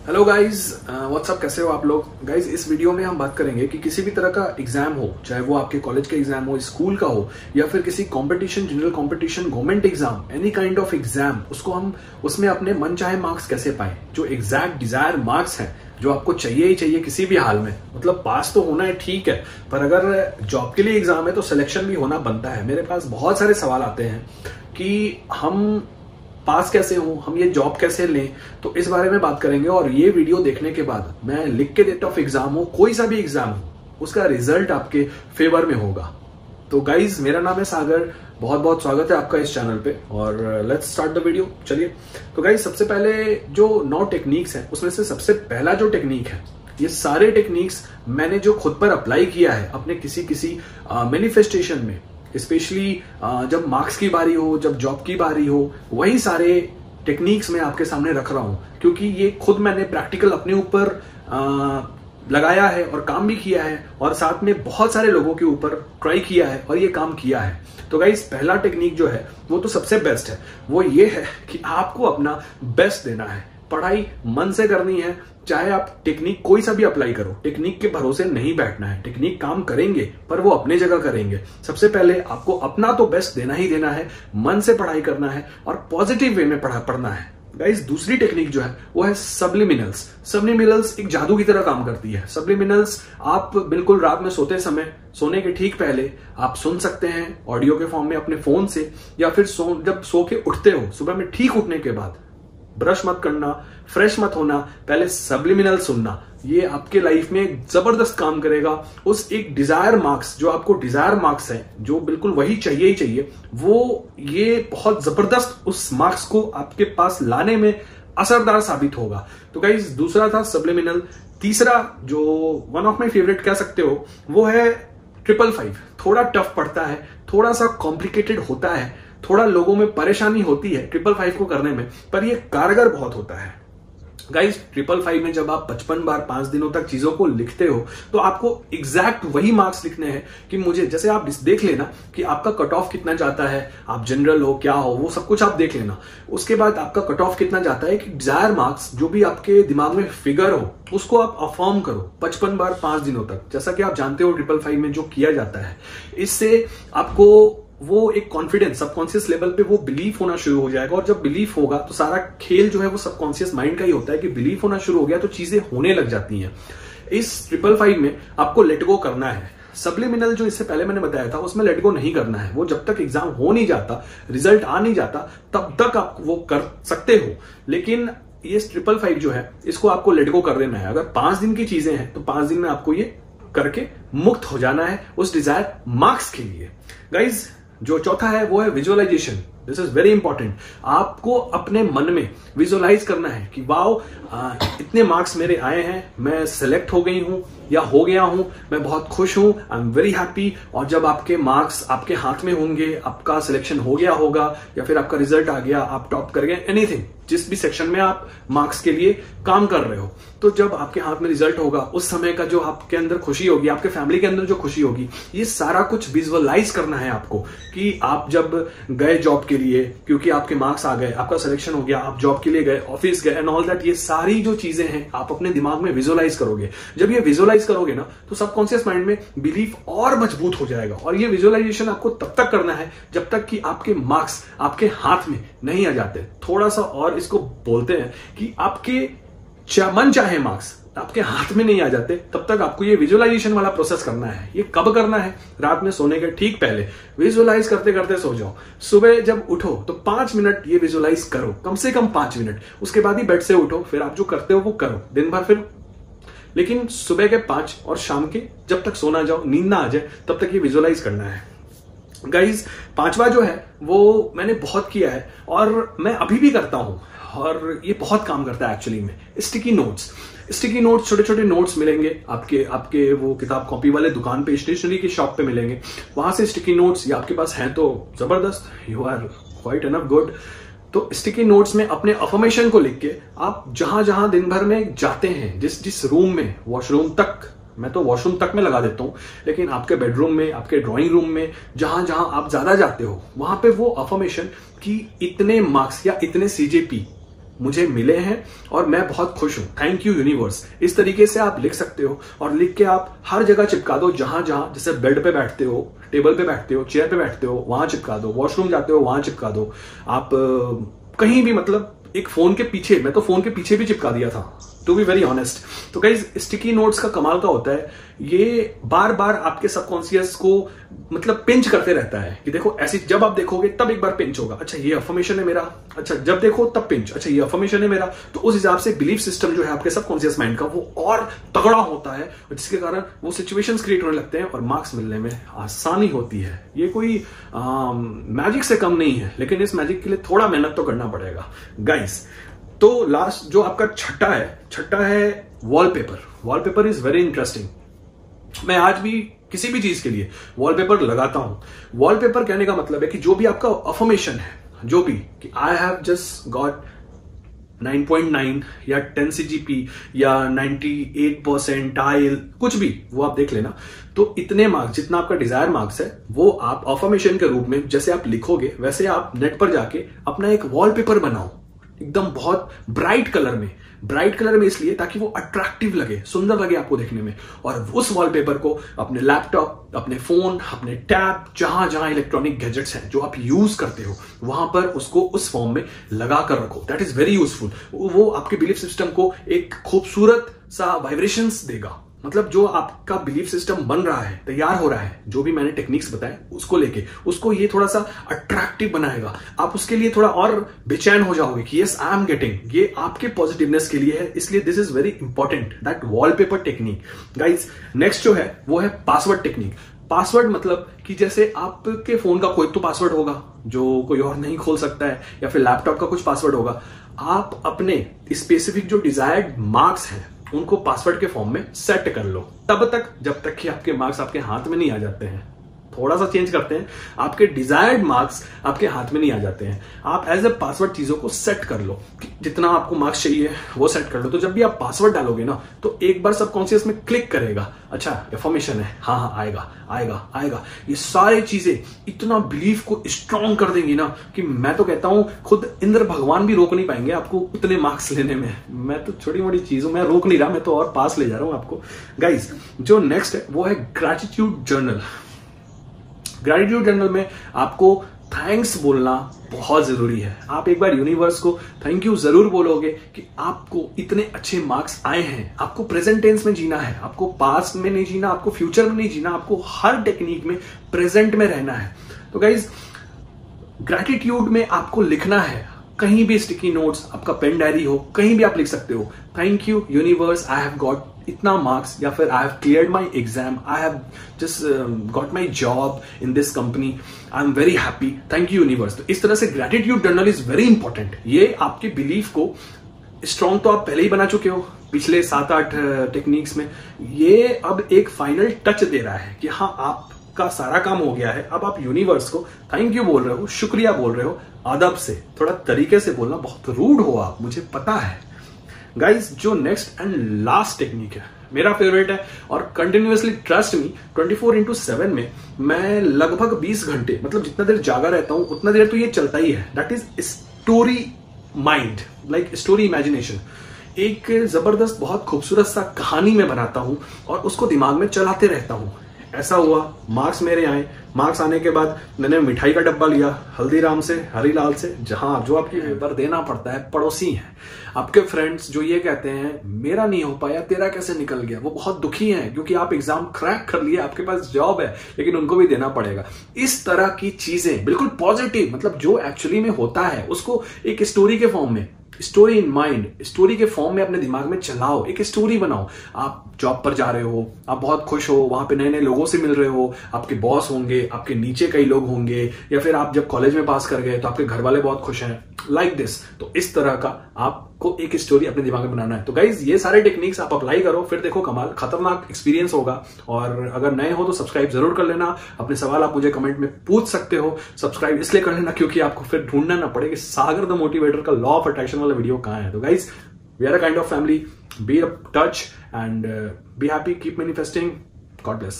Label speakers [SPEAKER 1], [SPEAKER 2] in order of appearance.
[SPEAKER 1] Hello guys, WhatsApp, कैसे हो आप लोग। गाइज इस वीडियो में हम बात करेंगे कि किसी भी तरह का एग्जाम हो, चाहे वो आपके कॉलेज का एग्जाम हो, स्कूल का हो, या फिर किसी competition, general competition, government exam, any kind of exam, उसको हम उसमें अपने मन चाहे मार्क्स कैसे पाएं, जो एग्जैक्ट डिजायर मार्क्स हैं, जो आपको चाहिए ही चाहिए किसी भी हाल में। मतलब पास तो होना है, ठीक है, पर अगर जॉब के लिए एग्जाम है तो सिलेक्शन भी होना बनता है। मेरे पास बहुत सारे सवाल आते हैं कि हम पास कैसे हो, हम ये जॉब कैसे लें, तो इस बारे में बात करेंगे। और ये वीडियो देखने के बाद मैं लिख के देता हूं, एग्जाम हो, कोई सा भी एग्जाम हो, उसका रिजल्ट आपके फेवर में होगा। तो गाइज, मेरा नाम है सागर, बहुत बहुत स्वागत है आपका इस चैनल पे, और लेट्स स्टार्ट द वीडियो। चलिए, तो गाइज सबसे पहले जो 9 टेक्निक्स हैं उसमें से सबसे पहला जो टेक्निक है, ये सारे टेक्निक्स मैंने जो खुद पर अप्लाई किया है अपने किसी मैनिफेस्टेशन में, स्पेशली जब मार्क्स की बारी हो, जब जॉब की बारी हो, वही सारे टेक्निक्स मैं आपके सामने रख रहा हूं, क्योंकि ये खुद मैंने प्रैक्टिकल अपने ऊपर लगाया है और काम भी किया है, और साथ में बहुत सारे लोगों के ऊपर ट्राई किया है और ये काम किया है। तो गाइस, पहला टेक्निक जो है वो तो सबसे बेस्ट है, वो ये है कि आपको अपना बेस्ट देना है। पढ़ाई मन से करनी है, चाहे आप टेक्निक कोई सा भी अप्लाई करो, टेक्निक के भरोसे नहीं बैठना है। टेक्निक काम करेंगे पर वो अपने जगह करेंगे। सबसे पहले आपको अपना तो बेस्ट देना ही देना है, मन से पढ़ाई करना है और पॉजिटिव वे में पढ़ना है। गाइस, दूसरी टेक्निक जो है वो है सब्लिमिनल्स। सब्लिमिनल्स एक जादू की तरह काम करती है। सब्लिमिनल्स आप बिल्कुल रात में सोते समय, सोने के ठीक पहले आप सुन सकते हैं ऑडियो के फॉर्म में अपने फोन से, या फिर जब सो के उठते हो, सुबह में ठीक उठने के बाद, ब्रश मत करना, फ्रेश मत होना, पहले सब्लिमिनल सुनना। ये आपके लाइफ में जबरदस्त काम करेगा। उस एक डिजायर मार्क्स, जो आपको डिजायर मार्क्स है, जो बिल्कुल वही चाहिए ही चाहिए, वो ये बहुत जबरदस्त उस मार्क्स को आपके पास लाने में असरदार साबित होगा। तो गाइस, दूसरा था सब्लिमिनल। तीसरा, जो वन ऑफ माई फेवरेट कह सकते हो, वो है 555। थोड़ा टफ पड़ता है, थोड़ा सा कॉम्प्लिकेटेड होता है, थोड़ा लोगों में परेशानी होती है 555 को करने में, पर ये कारगर बहुत होता है। गाइस, 555 में जब आप 55 बार 5 दिनों तक चीजों को लिखते हो, तो आपको एग्जैक्ट वही मार्क्स लिखने हैं कि मुझे, जैसे आप देख लेना कि आपका कट ऑफ कितना जाता है, आप जनरल हो क्या हो, वो सब कुछ आप देख लेना। उसके बाद आपका कट ऑफ कितना जाता है कि डिजायर मार्क्स, जो भी आपके दिमाग में फिगर हो, उसको आप अफर्म करो 55 बार 5 दिनों तक। जैसा कि आप जानते हो 555 में जो किया जाता है, इससे आपको वो एक कॉन्फिडेंस, सबकॉन्शियस लेवल पे वो बिलीफ होना शुरू हो जाएगा। और जब बिलीफ होगा तो सारा खेल जो है वो सबकॉन्शियस माइंड का ही होता है कि बिलीफ होना शुरू हो गया तो चीजें होने लग जाती हैं। इस 555 में आपको लेट गो करना है। सब्लिमिनल जो इससे पहले मैंने बताया था, उसमें लेट गो नहीं करना है। वो जब तक एग्जाम हो नहीं जाता, रिजल्ट आ नहीं जाता, तब तक आप वो कर सकते हो। लेकिन ये 555 जो है, इसको आपको लेट गो कर देना है। अगर 5 दिन की चीजें हैं तो 5 दिन में आपको ये करके मुक्त हो जाना है उस डिजायर मार्क्स के लिए। गाइज, जो चौथा है वो है visualisation. This is very important. आपको अपने मन में विजुअलाइज करना है कि वाओ, इतने मार्क्स मेरे आए हैं, मैं सिलेक्ट हो गई हूं या हो गया हूं, मैं बहुत खुश हूं, आई एम वेरी हैप्पी। और जब आपके मार्क्स आपके हाथ में होंगे, आपका सिलेक्शन हो गया होगा या फिर आपका रिजल्ट आ गया, आप टॉप कर गए, एनीथिंग, जिस भी सेक्शन में आप मार्क्स के लिए काम कर रहे हो, तो जब आपके हाथ में रिजल्ट होगा, उस समय का जो आपके अंदर खुशी होगी, आपके फैमिली के अंदर जो खुशी होगी, ये सारा कुछ विजुअलाइज करना है आपको। कि आप जब गए जॉब के लिए, क्योंकि आपके मार्क्स आ गए, आपका सिलेक्शन हो गया, आप जॉब के लिए गए, ऑफिस गए एंड ऑल दैट, ये सारी जो चीजें हैं आप अपने दिमाग में विजुअलाइज करोगे। जब ये विजुअलाइज करोगे ना, तो सबकॉन्शियस माइंड में बिलीफ और मजबूत हो जाएगा। और ये विजुअलाइजेशन आपको तब तक करना है जब तक कि आपके मार्क्स आपके हाथ में नहीं आ जाते। थोड़ा सा और इसको बोलते हैं कि आपके मन चाहे मार्क्स आपके हाथ में नहीं आ जाते, तब तक आपको ये विजुअलाइजेशन वाला प्रोसेस करना है। ये कब करना है? रात में सोने के ठीक पहले विजुअलाइज करते करते सो जाओ। सुबह जब उठो तो 5 मिनट ये विजुअलाइज करो, कम से कम 5 मिनट। उसके बाद ही बेड से उठो, फिर आप जो करते हो वो करो दिन भर, फिर लेकिन सुबह के 5 और शाम के जब तक सोना जाओ, नींद ना आ जाए, तब तक ये विजुअलाइज करना है। गाइज, 5वां जो है वो मैंने बहुत किया है और मैं अभी भी करता हूं, और ये बहुत काम करता है एक्चुअली में। स्टिकी नोट्स, छोटे छोटे नोट्स मिलेंगे आपके वो किताब कॉपी वाले दुकान पे, स्टेशनरी की शॉप पे मिलेंगे। वहां से स्टिकी नोट्स, या आपके पास हैं तो जबरदस्त, you are quite enough good. तो स्टिकी नोट्स में अपने अफर्मेशन को लिख के आप जहां जहां दिन भर में जाते हैं, जिस रूम में, वॉशरूम तक, मैं तो वॉशरूम तक में लगा देता हूं, लेकिन आपके बेडरूम में, आपके ड्राइंग रूम में, जहां जहां आप ज्यादा जाते हो, वहां पे वो अफर्मेशन कि इतने मार्क्स या इतने सीजेपी मुझे मिले हैं और मैं बहुत खुश हूं, थैंक यू यूनिवर्स। इस तरीके से आप लिख सकते हो और लिख के आप हर जगह चिपका दो, जहां जहां, जैसे बेड पे बैठते हो, टेबल पे बैठते हो, चेयर पे बैठते हो, वहां चिपका दो, वॉशरूम जाते हो वहां चिपका दो, आप कहीं भी, मतलब एक फोन के पीछे, मैं तो फोन के पीछे भी चिपका दिया था, टू बी वेरी ऑनेस्ट। तो गाइज स्टिकी नोट्स का कमाल का होता है, ये बार बार आपके सबकॉन्शियस को मतलब पिंच करते रहता है कि देखो ऐसी, जब आप देखोगे तब एक बार पिंच होगा, अच्छा ये अफर्मेशन है मेरा, अच्छा जब देखो तब पिंच, अच्छा ये अफर्मेशन है मेरा। तो उस हिसाब से बिलीफ सिस्टम जो है आपके सबकॉन्शियस माइंड का वो और तगड़ा होता है, जिसके कारण वो सिचुएशंस क्रिएट होने लगते हैं और मार्क्स मिलने में आसानी होती है। ये कोई मैजिक से कम नहीं है, लेकिन इस मैजिक के लिए थोड़ा मेहनत तो करना पड़ेगा गाइस। तो लास्ट जो आपका छठा है wallpaper. Wallpaper is very interesting. मैं आज भी किसी भी चीज के लिए वॉलपेपर लगाता हूं। वॉलपेपर कहने का मतलब है कि जो भी आपका अफर्मेशन है, जो भी कि आई हैव जस्ट गॉट 9.9 या 10 CGP या 98% टाइल, कुछ भी वो आप देख लेना। तो इतने मार्क्स, जितना आपका डिजायर मार्क्स है, वो आप अफर्मेशन के रूप में जैसे आप लिखोगे वैसे आप नेट पर जाके अपना एक वॉलपेपर बनाओ, एकदम बहुत ब्राइट कलर में। ब्राइट कलर में इसलिए ताकि वो अट्रैक्टिव लगे, सुंदर लगे आपको देखने में। और उस वॉलपेपर को अपने लैपटॉप, अपने फोन, अपने टैब, जहां जहां इलेक्ट्रॉनिक गैजेट्स हैं जो आप यूज करते हो, वहां पर उसको उस फॉर्म में लगा कर रखो। That is very useful. वो आपके बिलीफ सिस्टम को एक खूबसूरत सा वाइब्रेशंस देगा। मतलब जो आपका बिलीफ सिस्टम बन रहा है, तैयार हो रहा है, जो भी मैंने टेक्निक्स बताए उसको लेके, उसको ये थोड़ा सा अट्रैक्टिव बनाएगा। आप उसके लिए थोड़ा और बेचैन हो जाओगे कि यस आई एम गेटिंग, ये आपके पॉजिटिवनेस के लिए है। इसलिए this is very important, that wallpaper technique guys. Next जो है वो है पासवर्ड टेक्निक। पासवर्ड मतलब कि जैसे आपके फोन का कोई तो पासवर्ड होगा जो कोई और नहीं खोल सकता है, या फिर लैपटॉप का कुछ पासवर्ड होगा। आप अपने स्पेसिफिक जो डिजायर्ड मार्क्स हैं उनको पासवर्ड के फॉर्म में सेट कर लो, तब तक जब तक कि आपके मार्क्स आपके हाथ में नहीं आ जाते हैं। थोड़ा सा चेंज करते हैं, आपके डिजायर्ड मार्क्स आपके हाथ में नहीं आ जाते हैं। आप एज ए पासवर्ड चीजों को सेट कर लो, जितना आपको मार्क्स चाहिए वो सेट कर लो। तो जब भी आप पासवर्ड डालोगे ना, तो एक बार सबकॉन्शियस में क्लिक करेगा, अच्छा इन्फॉर्मेशन है, हाँ हाँ आएगा आएगा आएगा। ये सारी चीजें इतना बिलीफ को स्ट्रॉन्ग कर देंगी ना कि मैं तो कहता हूं खुद इंद्र भगवान भी रोक नहीं पाएंगे आपको उतने मार्क्स लेने में। मैं तो छोटी मोटी चीजों में रोक नहीं रहा, मैं तो और पास ले जा रहा हूं आपको गाइज। जो नेक्स्ट है वो है ग्रैटिट्यूड जर्नल। ग्रैटिट्यूड जर्नल में आपको थैंक्स बोलना बहुत जरूरी है। आप एक बार यूनिवर्स को थैंक यू जरूर बोलोगे कि आपको इतने अच्छे मार्क्स आए हैं। आपको प्रेजेंट टेंस में जीना है, आपको पास्ट में नहीं जीना, आपको फ्यूचर में नहीं जीना, आपको हर टेक्निक में प्रेजेंट में रहना है। तो गाइज ग्रैटिट्यूड में आपको लिखना है, कहीं भी स्टिकी नोट्स, आपका पेन डायरी हो, कहीं भी आप लिख सकते हो, thank you universe I have got इतना मार्क्स, या फिर I have cleared my exam, I have just got my job in this company, I am very happy, thank you universe. तो इस तरह से gratitude journal is very important. ये आपके belief को स्ट्रॉन्ग तो आप पहले ही बना चुके हो पिछले 7-8 टेक्निक्स में, ये अब एक फाइनल टच दे रहा है कि हाँ आपका सारा काम हो गया है। अब आप यूनिवर्स को थैंक यू बोल रहे हो, शुक्रिया बोल रहे हो, अदब से, थोड़ा तरीके से बोलना, बहुत रूड हो आप, मुझे पता है गाइज। जो नेक्स्ट एंड लास्ट टेक्निक है, मेरा फेवरेट है और कंटिन्यूअसली ट्रस्ट मी 24/7 में मैं लगभग 20 घंटे, मतलब जितना देर जागा रहता हूं उतना देर तो ये चलता ही है। That is story mind, like story imagination. एक जबरदस्त बहुत खूबसूरत सा कहानी में बनाता हूं और उसको दिमाग में चलाते रहता हूं। ऐसा हुआ, मार्क्स मेरे आए, मार्क्स आने के बाद मैंने मिठाई का डब्बा लिया हल्दीराम से, हरीलाल से, जहां जो आपकी पेपर देना पड़ता है, पड़ोसी हैं आपके फ्रेंड्स जो ये कहते हैं मेरा नहीं हो पाया, तेरा कैसे निकल गया, वो बहुत दुखी हैं क्योंकि आप एग्जाम क्रैक कर लिए, आपके पास जॉब है, लेकिन उनको भी देना पड़ेगा। इस तरह की चीजें बिल्कुल पॉजिटिव, मतलब जो एक्चुअली में होता है उसको एक स्टोरी के फॉर्म में, स्टोरी इन माइंड, स्टोरी के फॉर्म में अपने दिमाग में चलाओ, एक स्टोरी बनाओ। आप जॉब पर जा रहे हो, आप बहुत खुश हो, वहां पे नए नए लोगों से मिल रहे हो, आपके बॉस होंगे, आपके नीचे कई लोग होंगे, या फिर आप जब कॉलेज में पास कर गए तो आपके घर वाले बहुत खुश हैं, लाइक दिस। तो इस तरह का आपको एक स्टोरी अपने दिमाग में बनाना है। तो गाइज ये सारे टेक्निक्स आप अप्लाई करो, फिर देखो कमाल, खतरनाक एक्सपीरियंस होगा। और अगर नए हो तो सब्सक्राइब जरूर कर लेना। अपने सवाल आप मुझे कमेंट में पूछ सकते हो। सब्सक्राइब इसलिए कर लेना क्योंकि आपको फिर ढूंढना ना पड़े कि सागर द मोटिवेटर का लॉ ऑफ अट्रैक्शन वाला वीडियो कहां है। तो guys we are a kind of family, be a touch and be happy, keep manifesting. God bless.